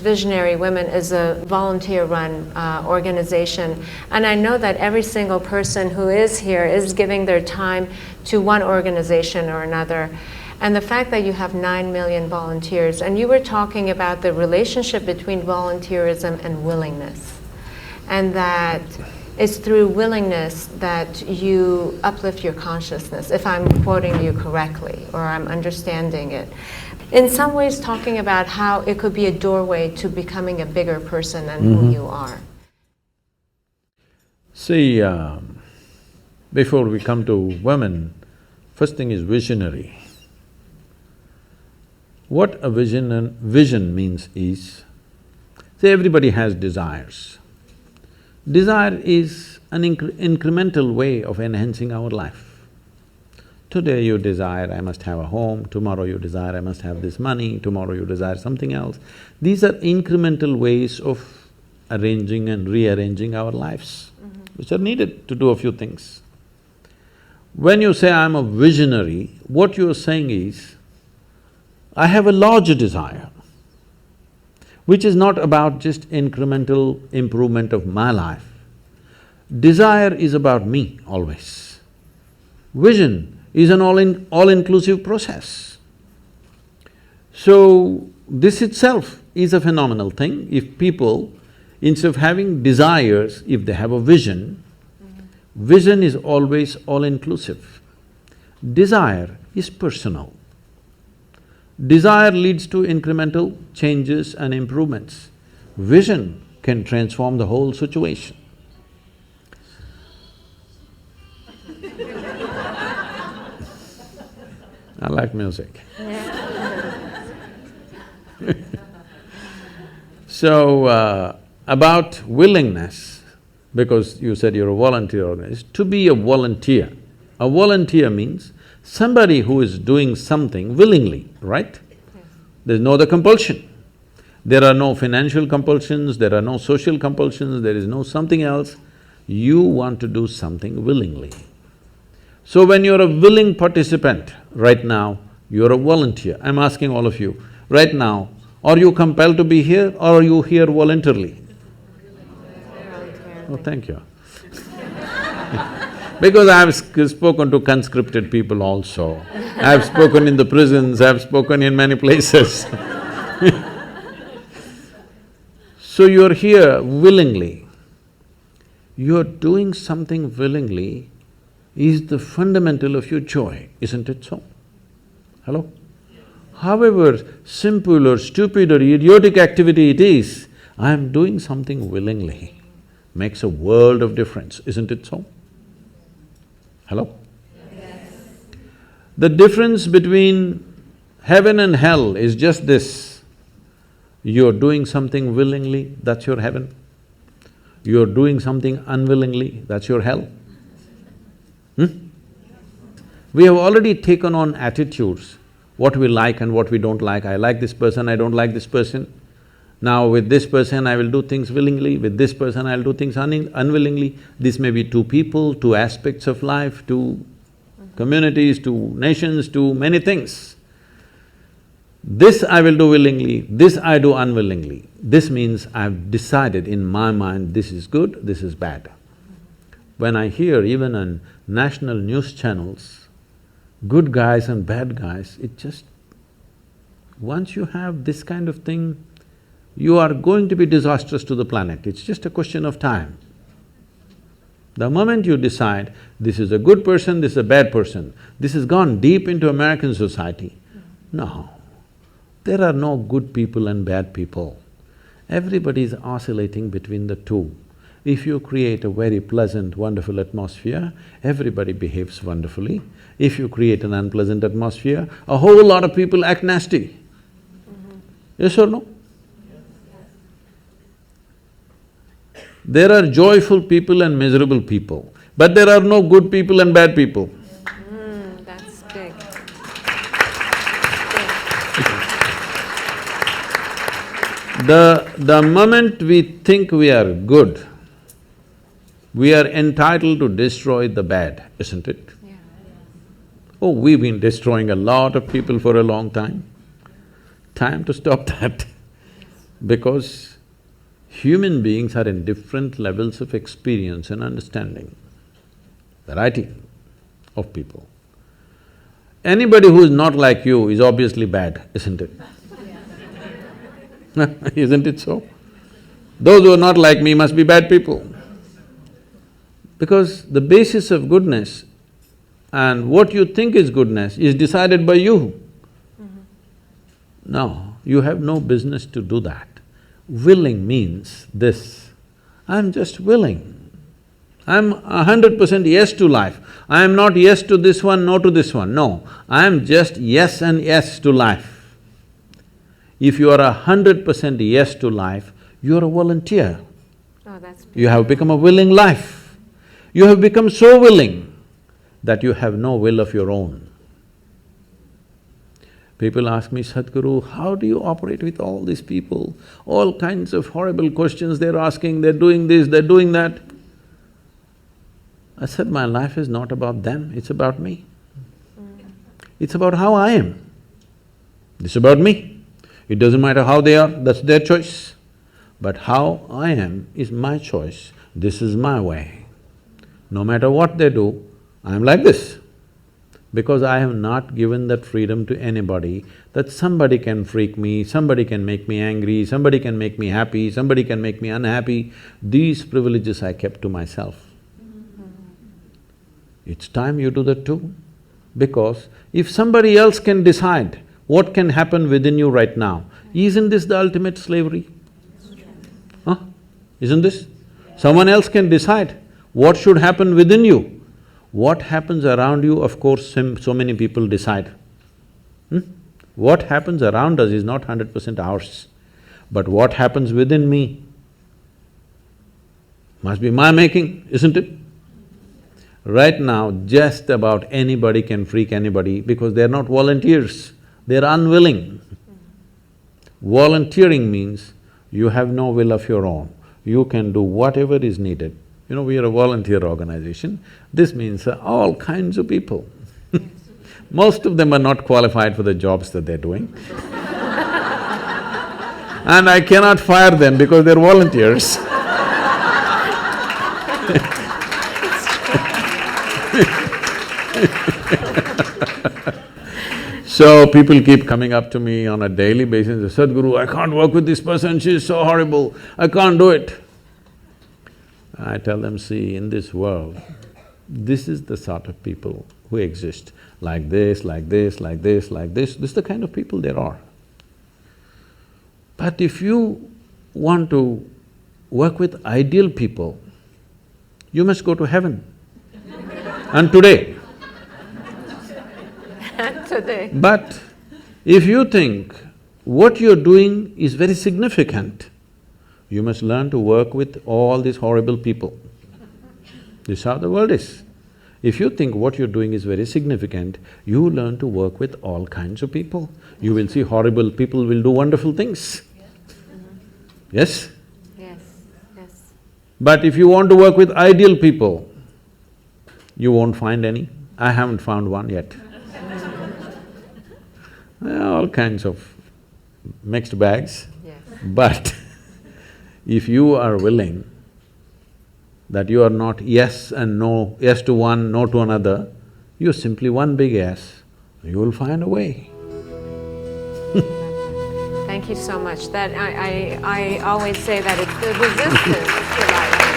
Visionary Women is a volunteer-run organization, and I know that every single person who is here is giving their time to one organization or another. And the fact that you have 9 million volunteers, and you were talking about the relationship between volunteerism and willingness, and that it's through willingness that you uplift your consciousness, if I'm quoting you correctly, or I'm understanding it. In some ways talking about how it could be a doorway to becoming a bigger person than who you are. See, before we come to women, first thing is visionary. What a vision means is, see, everybody has desires. Desire is an incremental way of enhancing our life. Today you desire, I must have a home, tomorrow you desire, I must have this money, tomorrow you desire something else. These are incremental ways of arranging and rearranging our lives, which are needed to do a few things. When you say, I'm a visionary, what you're saying is, I have a larger desire, which is not about just incremental improvement of my life. Desire is about me always. Vision is an all-inclusive process. So, this itself is a phenomenal thing. If people, instead of having desires, if they have a vision, vision is always all-inclusive. Desire is personal. Desire leads to incremental changes and improvements. Vision can transform the whole situation. I like music. So, about willingness, because you said you're a volunteer organization, to be a volunteer means somebody who is doing something willingly, right? There's no other compulsion. There are no financial compulsions, there are no social compulsions, there is no something else. You want to do something willingly. So when you're a willing participant, right now, you're a volunteer. I'm asking all of you, right now, are you compelled to be here or are you here voluntarily? Oh, thank you. Because I've spoken to conscripted people also. I've spoken in the prisons, I've spoken in many places. So you're here willingly. You're doing something willingly is the fundamental of your joy, isn't it so? Hello? However simple or stupid or idiotic activity it is, I'm doing something willingly, makes a world of difference, isn't it so? Hello? Yes. The difference between heaven and hell is just this. You're doing something willingly, that's your heaven. You're doing something unwillingly, that's your hell. We have already taken on attitudes, what we like and what we don't like. I like this person, I don't like this person. Now with this person I will do things willingly, with this person I'll do things unwillingly. This may be two people, two aspects of life, two communities, two nations, two many things. This I will do willingly, this I do unwillingly. This means I've decided in my mind this is good, this is bad. When I hear even on national news channels, good guys and bad guys, it just… once you have this kind of thing, you are going to be disastrous to the planet, it's just a question of time. The moment you decide, this is a good person, this is a bad person, this has gone deep into American society. No, there are no good people and bad people. Everybody is oscillating between the two. If you create a very pleasant, wonderful atmosphere, everybody behaves wonderfully. If you create an unpleasant atmosphere, a whole lot of people act nasty. Yes or no? There are joyful people and miserable people, but there are no good people and bad people. That's big. The moment we think we are good, we are entitled to destroy the bad, isn't it? Yeah. Oh, we've been destroying a lot of people for a long time. Time to stop that. Because human beings are in different levels of experience and understanding, variety of people. Anybody who is not like you is obviously bad, isn't it? Isn't it so? Those who are not like me must be bad people. Because the basis of goodness and what you think is goodness is decided by you. No, you have no business to do that. Willing means this, I'm just willing. I'm 100% yes to life. I am not yes to this one, no to this one, no. I am just yes and yes to life. If you are 100% yes to life, you are a volunteer. Oh, that's beautiful. You have become a willing life. You have become so willing that you have no will of your own. People ask me, Sadhguru, how do you operate with all these people? All kinds of horrible questions they're asking, they're doing this, they're doing that. I said, my life is not about them, it's about me. It's about how I am. It's about me. It doesn't matter how they are, that's their choice. But how I am is my choice, this is my way. No matter what they do, I'm like this. Because I have not given that freedom to anybody that somebody can freak me, somebody can make me angry, somebody can make me happy, somebody can make me unhappy. These privileges I kept to myself. It's time you do that too. Because if somebody else can decide what can happen within you right now, isn't this the ultimate slavery? Huh? Isn't this? Someone else can decide what should happen within you. What happens around you, of course, so many people decide. What happens around us is not 100% ours. But what happens within me must be my making, isn't it? Right now, just about anybody can freak anybody because they're not volunteers, they're unwilling. Volunteering means you have no will of your own, you can do whatever is needed. You know, we are a volunteer organization, this means all kinds of people. Most of them are not qualified for the jobs that they're doing. And I cannot fire them because they're volunteers. So people keep coming up to me on a daily basis and say, Sadhguru, I can't work with this person, she's so horrible, I can't do it. I tell them, see, in this world, this is the sort of people who exist, like this, like this, like this, like this is the kind of people there are. But if you want to work with ideal people, you must go to heaven. And today. Today. But if you think what you're doing is very significant, you must learn to work with all these horrible people. This is how the world is. If you think what you're doing is very significant, you learn to work with all kinds of people. You will see horrible people will do wonderful things. Yes? Yes, yes. But if you want to work with ideal people, you won't find any. I haven't found one yet. All kinds of mixed bags. Yes. But if you are willing that you are not yes and no, yes to one, no to another, you're simply one big yes, you will find a way. Thank you so much. That I always say that it's the resistance to life.